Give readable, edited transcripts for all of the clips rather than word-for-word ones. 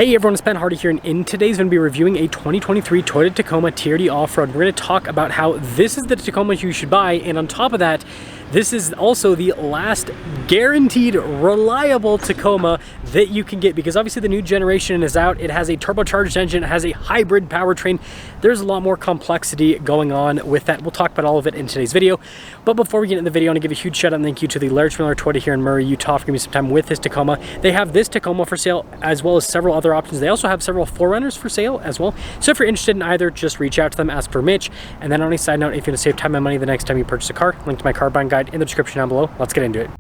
Hey everyone, it's Ben Hardy here, and in today's going to be reviewing a 2023 Toyota Tacoma TRD Off-Road. We're going to talk about how this is the Tacoma you should buy, and on top of that, this is also the last guaranteed reliable Tacoma that you can get, because obviously the new generation is out. It has a turbocharged engine, it has a hybrid powertrain. There's a lot more complexity going on with that. We'll talk about all of it in today's video. But before we get into the video, I want to give a huge shout out and thank you to the Large Miller Toyota here in Murray, Utah for giving me some time with this Tacoma. They have this Tacoma for sale as well as several other options. They also have several 4Runners for sale as well. So if you're interested in either, just reach out to them, ask for Mitch. And then on a side note, if you want to save time and money the next time you purchase a car, link to my car buying guide in the description down below. Let's get into it.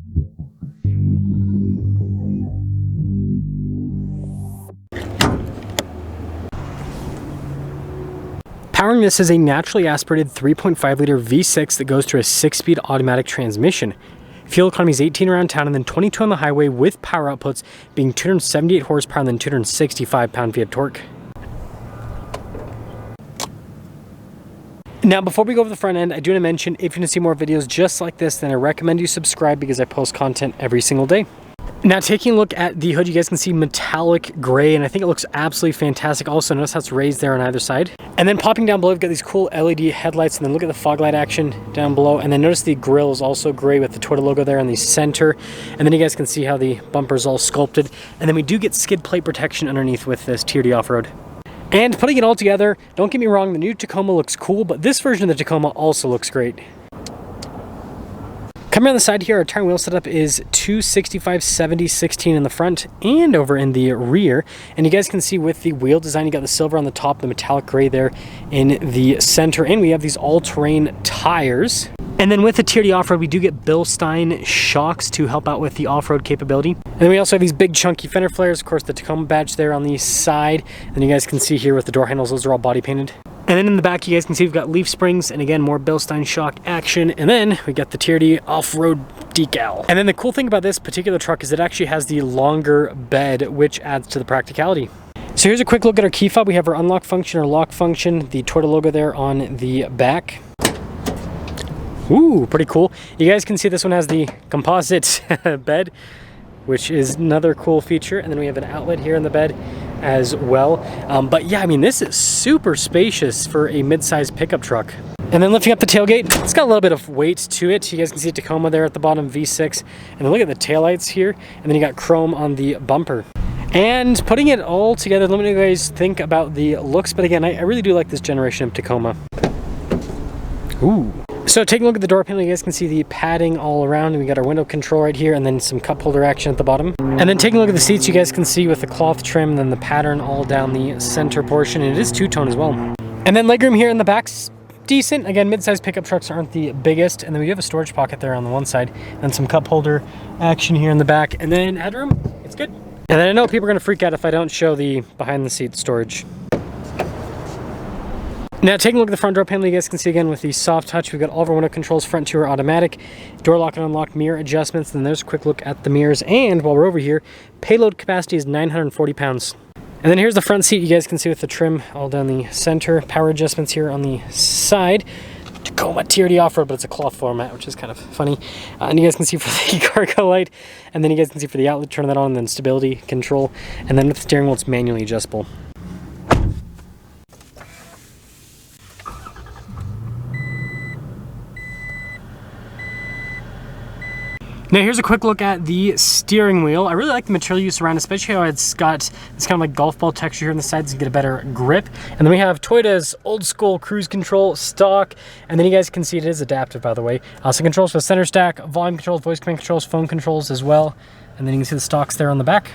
Powering this is a naturally aspirated 3.5 liter V6 that goes through a 6-speed automatic transmission. Fuel economy is 18 around town and then 22 on the highway, with power outputs being 278 horsepower and then 265 pound-feet of torque. Now, before we go over the front end, I do want to mention, if you want to see more videos just like this, then I recommend you subscribe because I post content every single day. Now, taking a look at the hood, you guys can see metallic gray, and I think it looks absolutely fantastic. Also, notice how it's raised there on either side. And then popping down below, we've got these cool LED headlights, and then look at the fog light action down below. And then notice the grille is also gray with the Toyota logo there in the center. And then you guys can see how the bumper is all sculpted. And then we do get skid plate protection underneath with this TRD Off-Road. And putting it all together, don't get me wrong, the new Tacoma looks cool, but this version of the Tacoma also looks great. Coming around the side here, our tire and wheel setup is 265, 70, 16 in the front and over in the rear. And you guys can see with the wheel design, you got the silver on the top, the metallic gray there in the center. And we have these all-terrain tires. And then with the TRD Off-Road, we do get Bilstein shocks to help out with the off-road capability. And then we also have these big chunky fender flares, of course the Tacoma badge there on the side. And you guys can see here with the door handles, those are all body painted. And then in the back, you guys can see we've got leaf springs, and again, more Bilstein shock action. And then we got the TRD Off-Road decal. And then the cool thing about this particular truck is it actually has the longer bed, which adds to the practicality. So here's a quick look at our key fob. We have our unlock function, our lock function, the Toyota logo there on the back. Ooh, pretty cool. You guys can see this one has the composite bed, which is another cool feature. And then we have an outlet here in the bed as well. But yeah, I mean, this is super spacious for a mid-sized pickup truck. And then lifting up the tailgate, it's got a little bit of weight to it. You guys can see Tacoma there at the bottom, V6. And then look at the taillights here. And then you got chrome on the bumper. And putting it all together, let me know what you guys think about the looks. But again, I really do like this generation of Tacoma. Ooh. So taking a look at the door panel, you guys can see the padding all around. We got our window control right here and then some cup holder action at the bottom. And then taking a look at the seats, you guys can see with the cloth trim and then the pattern all down the center portion. And it is two-tone as well. And then legroom here in the back's decent. Again, mid-sized pickup trucks aren't the biggest. And then we have a storage pocket there on the one side and some cup holder action here in the back. And then headroom, it's good. And then I know people are gonna freak out if I don't show the behind the seat storage. Now taking a look at the front door panel, you guys can see again with the soft touch, we've got all of our window controls, front two are automatic, door lock and unlock, mirror adjustments, and then there's a quick look at the mirrors. And while we're over here, payload capacity is 940 pounds. And then here's the front seat, you guys can see with the trim all down the center, power adjustments here on the side. Tacoma TRD Off-Road, but it's a cloth format, which is kind of funny. And you guys can see for the cargo light, and then you guys can see for the outlet, turn that on, and then stability control. And then with the steering wheel, it's manually adjustable. Now here's a quick look at the steering wheel. I really like the material use around, especially how it's got this kind of like golf ball texture here on the sides to get a better grip. And then we have Toyota's old school cruise control stock. And then you guys can see it is adaptive, by the way. So controls for the center stack, volume controls, voice command controls, phone controls as well. And then you can see the stocks there on the back.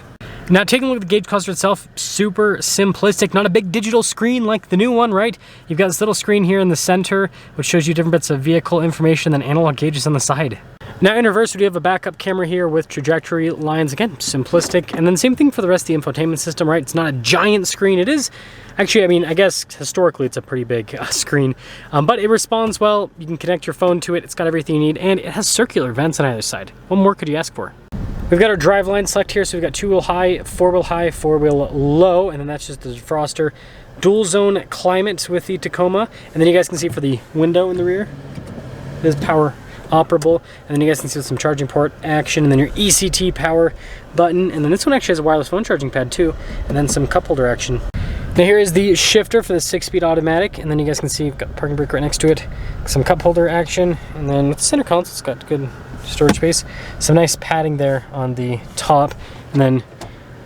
Now taking a look at the gauge cluster itself, super simplistic, not a big digital screen like the new one, right? You've got this little screen here in the center, which shows you different bits of vehicle information, then analog gauges on the side. Now in reverse, we do have a backup camera here with trajectory lines. Again, simplistic. And then same thing for the rest of the infotainment system, right? It's not a giant screen. It is, actually, I mean, I guess historically it's a pretty big screen, but it responds well. You can connect your phone to it. It's got everything you need, and it has circular vents on either side. What more could you ask for? We've got our drive line select here. So we've got 2-wheel high, 4-wheel low, and then that's just the defroster. Dual zone climate with the Tacoma. And then you guys can see for the window in the rear, there's power operable. And then you guys can see some charging port action, and then your ECT power button. And then this one actually has a wireless phone charging pad too, and then some cup holder action. Now here is the shifter for the 6-speed automatic, and then you guys can see you've got parking brake right next to it, some cup holder action, and then with the center console, it's got good storage space. Some nice padding there on the top, and then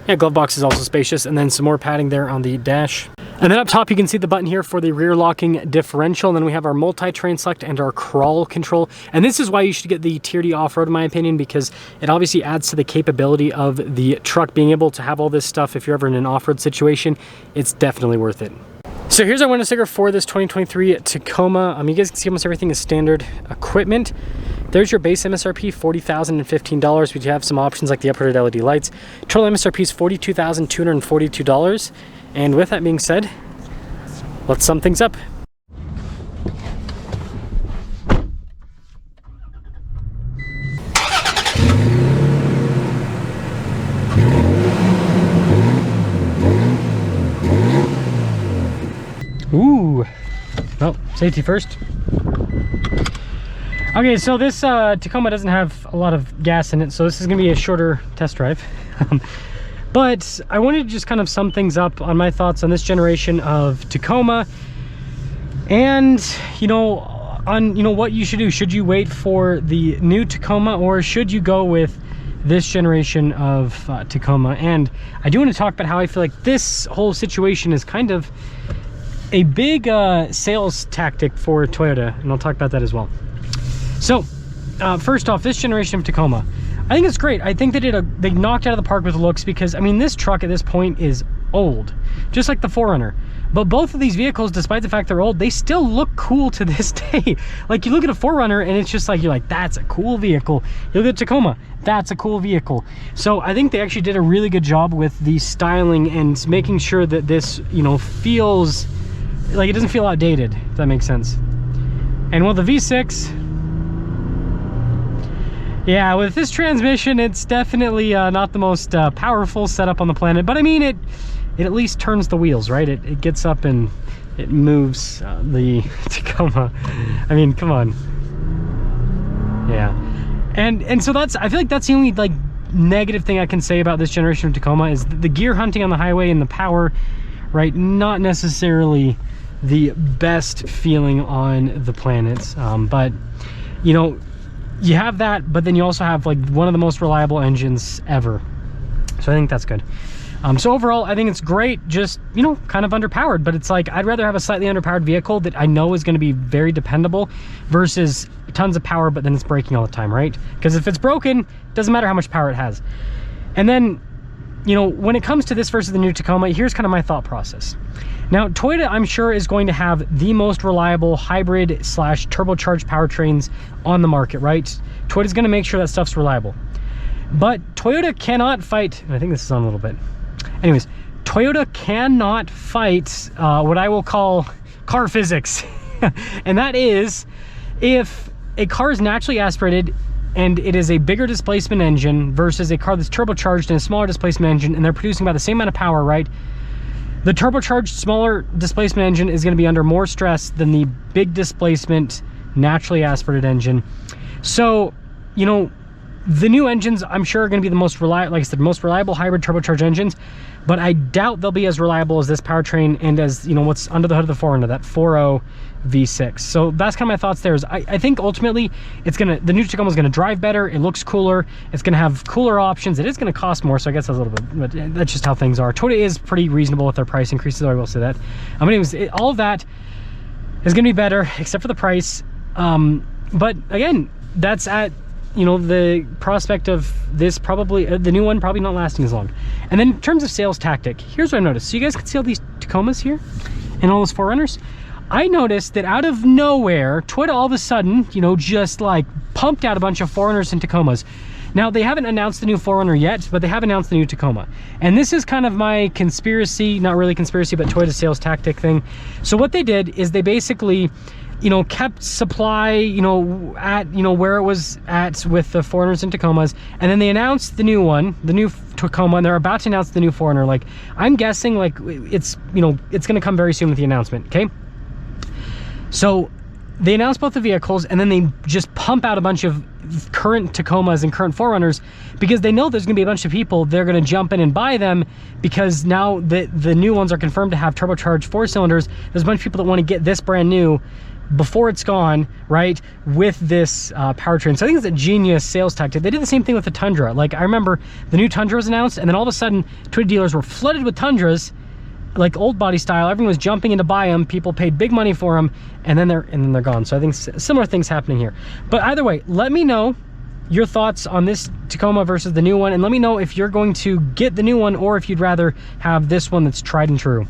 yeah, glove box is also spacious, and then some more padding there on the dash. And then up top, you can see the button here for the rear locking differential. And then we have our multi-terrain select and our crawl control. And this is why you should get the TRD Off-Road, in my opinion, because it obviously adds to the capability of the truck being able to have all this stuff. If you're ever in an off-road situation, it's definitely worth it. So here's our window sticker for this 2023 Tacoma. You guys can see almost everything is standard equipment. There's your base MSRP, $40,015. We do have some options like the upgraded LED lights. Total MSRP is $42,242. And with that being said, let's sum things up. Ooh, well, safety first. Okay, so this Tacoma doesn't have a lot of gas in it, so this is gonna be a shorter test drive. But I wanted to just kind of sum things up on my thoughts on this generation of Tacoma, and on what you should do. Should you wait for the new Tacoma, or should you go with this generation of Tacoma? And I do want to talk about how I feel like this whole situation is kind of a big sales tactic for Toyota, and I'll talk about that as well. So first off, this generation of Tacoma, I think it's great. I think they knocked out of the park with the looks, because I mean, this truck at this point is old, just like the 4Runner. But both of these vehicles, despite the fact they're old, they still look cool to this day. Like, you look at a 4Runner and it's just like, you're like, that's a cool vehicle. You look at Tacoma, that's a cool vehicle. So I think they actually did a really good job with the styling and making sure that this, feels like it doesn't feel outdated, if that makes sense. And with the V6, yeah, with this transmission, it's definitely not the most powerful setup on the planet, but I mean, it at least turns the wheels, right? It gets up and it moves the Tacoma. I mean, come on. Yeah, and so I feel like that's the only like negative thing I can say about this generation of Tacoma is the gear hunting on the highway and the power, right? Not necessarily the best feeling on the planet, but you have that, but then you also have like one of the most reliable engines ever. So I think that's good. So overall, I think it's great, just, kind of underpowered, but it's like, I'd rather have a slightly underpowered vehicle that I know is going to be very dependable versus tons of power, but then it's breaking all the time, right? Because if it's broken, it doesn't matter how much power it has. And then, when it comes to this versus the new Tacoma, here's kind of my thought process. Now, Toyota, I'm sure, is going to have the most reliable hybrid / turbocharged powertrains on the market, right? Toyota's going to make sure that stuff's reliable. But Toyota cannot fight, and I think this is on a little bit. Anyways, Toyota cannot fight what I will call car physics. And that is, if a car is naturally aspirated and it is a bigger displacement engine versus a car that's turbocharged and a smaller displacement engine, and they're producing about the same amount of power, right? The turbocharged smaller displacement engine is going to be under more stress than the big displacement naturally aspirated engine. So, the new engines, I'm sure, are going to be the most reliable, like I said, most reliable hybrid turbocharged engines, but I doubt they'll be as reliable as this powertrain and as, what's under the hood of the 4Runner, that 4.0 V6. So that's kind of my thoughts there. Is I think ultimately the new Tacoma is going to drive better. It looks cooler. It's going to have cooler options. It is going to cost more, so I guess that's a little bit, but that's just how things are. Toyota is pretty reasonable with their price increases, I will say that. Anyways, all of that is going to be better, except for the price. But again, that's at the prospect of this probably, the new one probably not lasting as long. And then in terms of sales tactic, here's what I noticed. So you guys can see all these Tacomas here and all those 4Runners. I noticed that out of nowhere, Toyota all of a sudden, just like pumped out a bunch of 4Runners and Tacomas. Now, they haven't announced the new 4Runner yet, but they have announced the new Tacoma. And this is kind of my conspiracy, not really conspiracy, but Toyota sales tactic thing. So what they did is they basically, kept supply, at, where it was at with the 4Runners and Tacomas. And then they announced the new one, the new Tacoma, and they're about to announce the new 4Runner. Like, I'm guessing, like, it's, it's going to come very soon with the announcement, okay? So they announce both the vehicles and then they just pump out a bunch of current Tacomas and current 4Runners because they know there's gonna be a bunch of people, they're gonna jump in and buy them because now the new ones are confirmed to have turbocharged 4 cylinders. There's a bunch of people that wanna get this brand new before it's gone, right, with this powertrain. So I think it's a genius sales tactic. They did the same thing with the Tundra. Like, I remember the new Tundra was announced, and then all of a sudden, Toyota dealers were flooded with Tundras, like old body style. Everyone was jumping in to buy them. People paid big money for them, and then they're gone. So I think similar things happening here. But either way, let me know your thoughts on this Tacoma versus the new one, and let me know if you're going to get the new one or if you'd rather have this one that's tried and true.